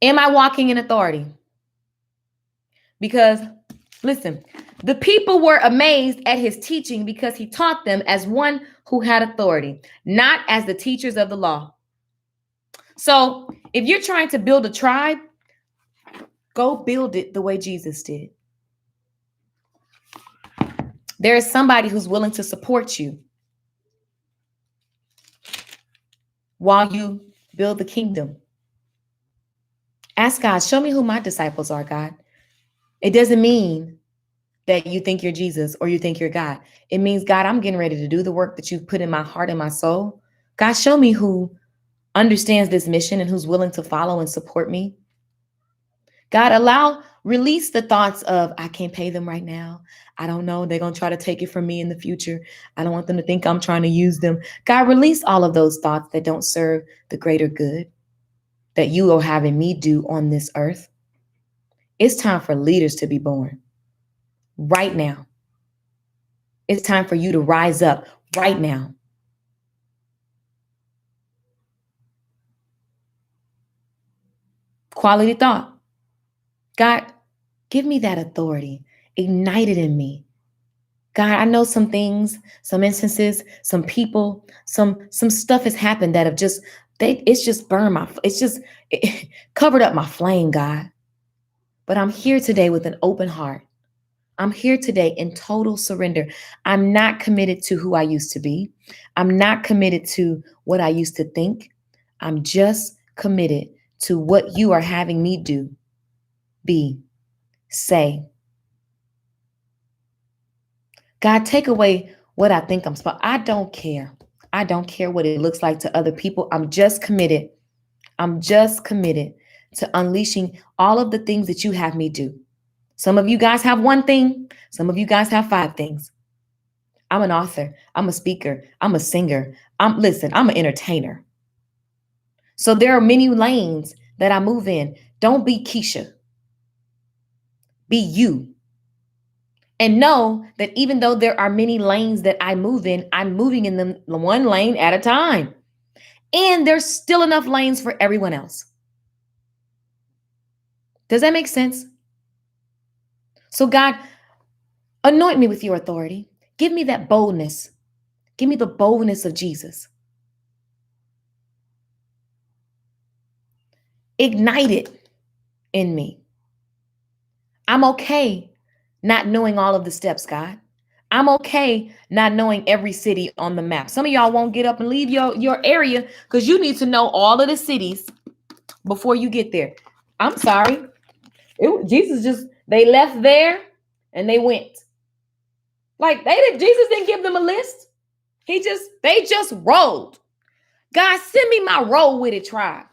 Am I walking in authority? Because, listen, the people were amazed at his teaching because he taught them as one who had authority, not as the teachers of the law. So if you're trying to build a tribe, go build it the way Jesus did. There is somebody who's willing to support you while you build the kingdom. Ask God, show me who my disciples are, God. It doesn't mean that you think you're Jesus or you think you're God. It means, God, I'm getting ready to do the work that you've put in my heart and my soul. God, show me who understands this mission and who's willing to follow and support me. God, release the thoughts of, I can't pay them right now. I don't know. They're going to try to take it from me in the future. I don't want them to think I'm trying to use them. God, release all of those thoughts that don't serve the greater good that you are having me do on this earth. It's time for leaders to be born right now. It's time for you to rise up right now. Quality thought. God, give me that authority. Ignite it in me. God, I know some things, some instances, some people, some stuff has happened that have just, it's just burned it covered up my flame, God. But I'm here today with an open heart. I'm here today in total surrender. I'm not committed to who I used to be. I'm not committed to what I used to think. I'm just committed to what you are having me do, be, say. God, take away what I think I'm supposed. I don't care. I don't care what it looks like to other people. I'm just committed. I'm just committed to unleashing all of the things that you have me do. Some of you guys have one thing. Some of you guys have 5 things. I'm an author. I'm a speaker. I'm a singer. I'm an entertainer. So there are many lanes that I move in. Don't be Keisha. Be you. And know that even though there are many lanes that I move in, I'm moving in them one lane at a time. And there's still enough lanes for everyone else. Does that make sense? So God, anoint me with your authority. Give me that boldness. Give me the boldness of Jesus. Ignite it in me. I'm okay not knowing all of the steps, God. I'm okay not knowing every city on the map. Some of y'all won't get up and leave your area because you need to know all of the cities before you get there. I'm sorry. They left there and they went. Jesus didn't give them a list. They just rolled. God, send me my roll with it tribe.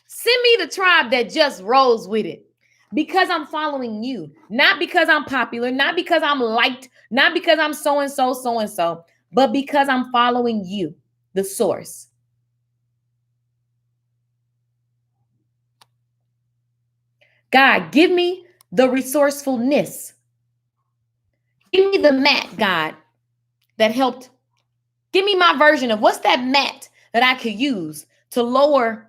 Send me the tribe that just rolls with it. Because I'm following you, not because I'm popular, not because I'm liked, not because I'm so-and-so, but because I'm following you, the source. God, give me the resourcefulness. Give me the mat, God, that helped. Give me my version of what's that mat that I could use to lower.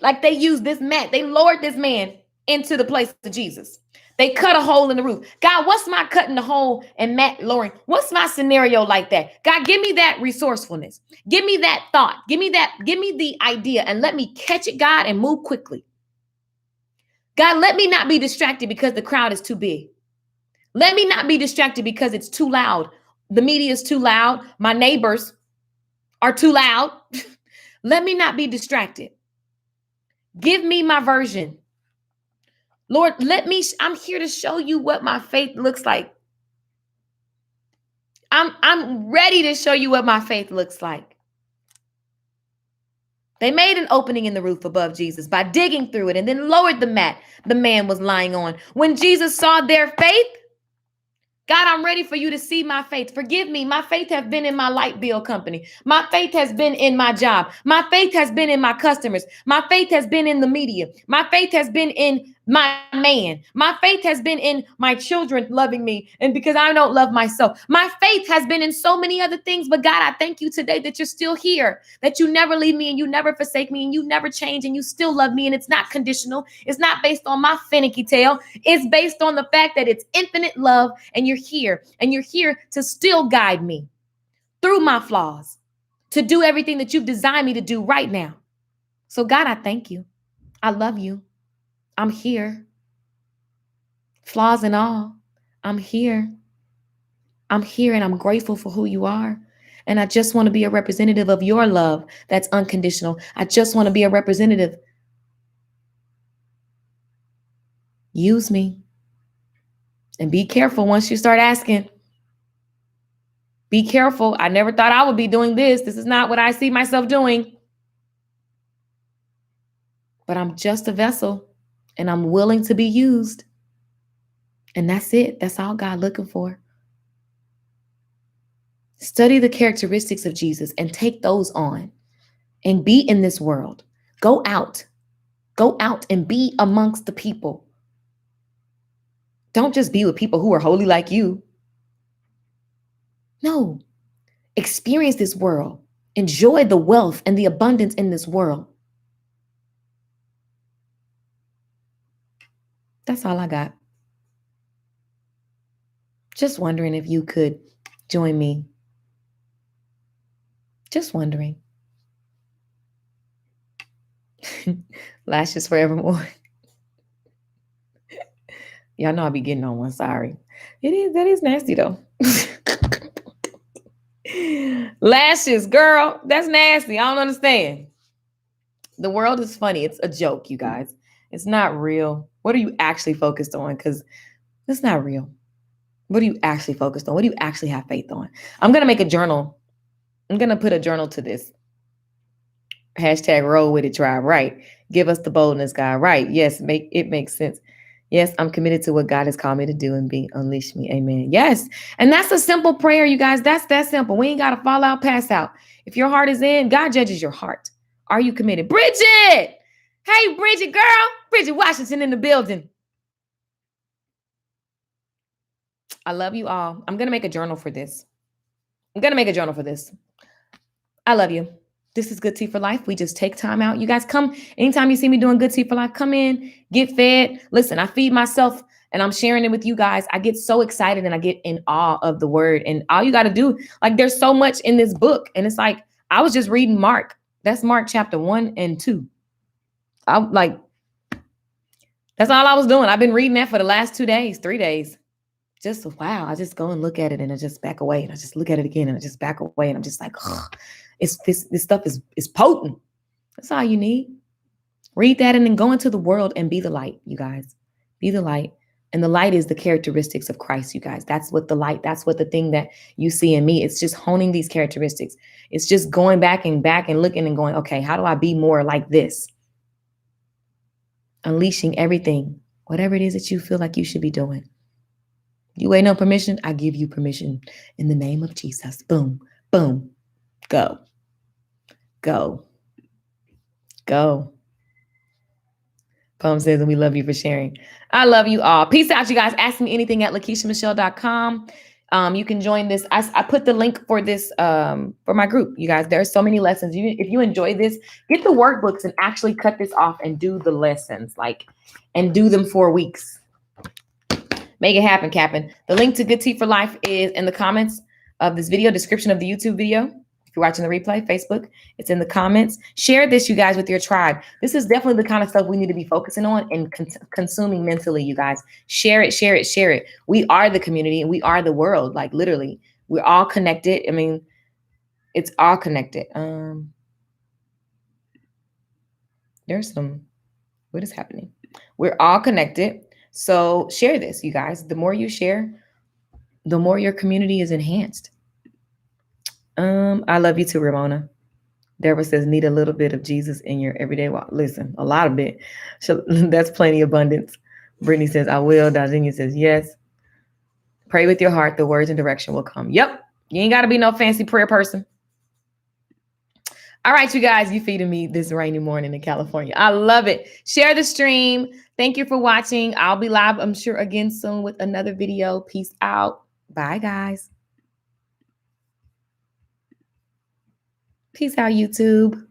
Like they used this mat. They lowered this man into the place of Jesus. They cut a hole in the roof. God, what's my cutting the hole and mat lowering? What's my scenario like that? God, give me that resourcefulness. Give me that thought. Give me the idea and let me catch it, God, and move quickly. God, let me not be distracted because the crowd is too big. Let me not be distracted because it's too loud. The media is too loud. My neighbors are too loud. Let me not be distracted. Give me my version. Lord, I'm here to show you what my faith looks like. I'm ready to show you what my faith looks like. They made an opening in the roof above Jesus by digging through it and then lowered the mat the man was lying on. When Jesus saw their faith, God, I'm ready for you to see my faith. Forgive me. My faith has been in my light bill company. My faith has been in my job. My faith has been in my customers. My faith has been in the media. My faith has been in my man. My faith has been in my children loving me. And because I don't love myself, my faith has been in so many other things. But God, I thank you today that you're still here, that you never leave me and you never forsake me and you never change and you still love me. And it's not conditional. It's not based on my finicky tail. It's based on the fact that it's infinite love and you're here to still guide me through my flaws, to do everything that you've designed me to do right now. So God, I thank you. I love you. I'm here. Flaws and all, I'm here. I'm here and I'm grateful for who you are. And I just want to be a representative of your love that's unconditional. I just want to be a representative. Use me. And be careful once you start asking. Be careful. I never thought I would be doing this. This is not what I see myself doing. But I'm just a vessel and I'm willing to be used. And that's it. That's all God looking for. Study the characteristics of Jesus and take those on and be in this world. Go out and be amongst the people. Don't just be with people who are holy like you. No, experience this world. Enjoy the wealth and the abundance in this world. That's all I got. Just wondering if you could join me. Just wondering. Lashes forevermore. Y'all know I'll be getting on one. Sorry. That is nasty though. Lashes, girl. That's nasty. I don't understand. The world is funny. It's a joke, you guys. It's not real. What are you actually focused on? Because it's not real. What are you actually focused on? What do you actually have faith on? I'm going to make a journal. I'm going to put a journal to this. Hashtag roll with it, tribe. Right. Give us the boldness, God. Right. Yes. It makes sense. Yes, I'm committed to what God has called me to do and be. Unleash me. Amen. Yes. And that's a simple prayer, you guys. That's that simple. We ain't got to fall out, pass out. If your heart is in, God judges your heart. Are you committed? Bridget! Hey, Bridget, girl. Bridget Washington in the building. I love you all. I'm going to make a journal for this. I love you. This is Good Tea for Life. We just take time out. You guys come anytime you see me doing Good Tea for Life, come in, get fed. Listen, I feed myself and I'm sharing it with you guys. I get so excited and I get in awe of the word. And all you got to do, like there's so much in this book. And it's like, I was just reading Mark. That's Mark chapter 1 and 2. I'm like, that's all I was doing. I've been reading that for the last 2 days, 3 days. Just, wow. I just go and look at it and I just back away. And I just look at it again and I just back away. And I'm just like, ugh. This stuff is potent. That's all you need. Read that and then go into the world and be the light, you guys. Be the light. And the light is the characteristics of Christ, you guys. That's what the thing that you see in me. It's just honing these characteristics. It's just going back and looking and going, okay, how do I be more like this? Unleashing everything, whatever it is that you feel like you should be doing. You waiting on permission? I give you permission in the name of Jesus. Boom, boom, go. Go. Poem says, and we love you for sharing. I love you all. Peace out, you guys. Ask me anything at LakeishaMichelle.com. You can join this. I put the link for this for my group, you guys. There are so many lessons. If you enjoy this, get the workbooks and actually cut this off and do the lessons, and do them for weeks. Make it happen, Captain. The link to Good Tea for Life is in the comments of this video, description of the YouTube video. If you're watching the replay, Facebook, it's in the comments. Share this, you guys, with your tribe. This is definitely the kind of stuff we need to be focusing on and consuming mentally, you guys. Share it, share it, share it. We are the community and we are the world. Like literally, we're all connected. I mean, it's all connected. What is happening? We're all connected. So share this, you guys. The more you share, the more your community is enhanced. I love you too, Ramona. Deborah says, need a little bit of Jesus in your everyday walk. Listen, a lot of it. So that's plenty abundance. Brittany says, I will. Dajinia says, yes. Pray with your heart. The words and direction will come. Yep. You ain't got to be no fancy prayer person. All right, you guys, you feeding me this rainy morning in California. I love it. Share the stream. Thank you for watching. I'll be live, I'm sure, again soon with another video. Peace out. Bye, guys. Peace out, YouTube.